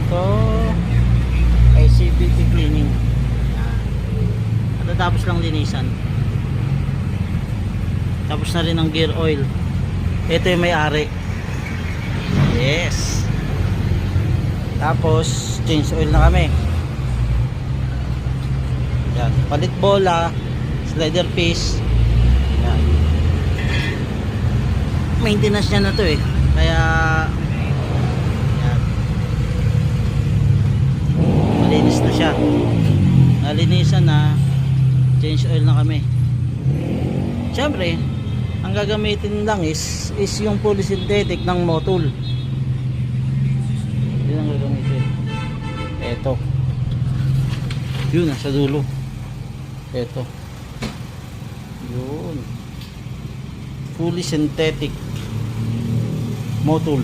Ito ay CVT cleaning. Tapos lang linisan. Tapos na rin ang gear oil. Ito yung may-ari. Yes. Tapos change oil na kami. Yan, palit bola, slider piece. Yan. Maintenance niya na to eh. Kaya yan. Malinis na siya. Nalinisan na. Change oil na kami. Siyempre, ang gagamitin lang is yung polysynthetic ng Motul. Yun ang gagamitin. Eto. Yun, nasa dulo. Eto. Yun. Fully synthetic Motul.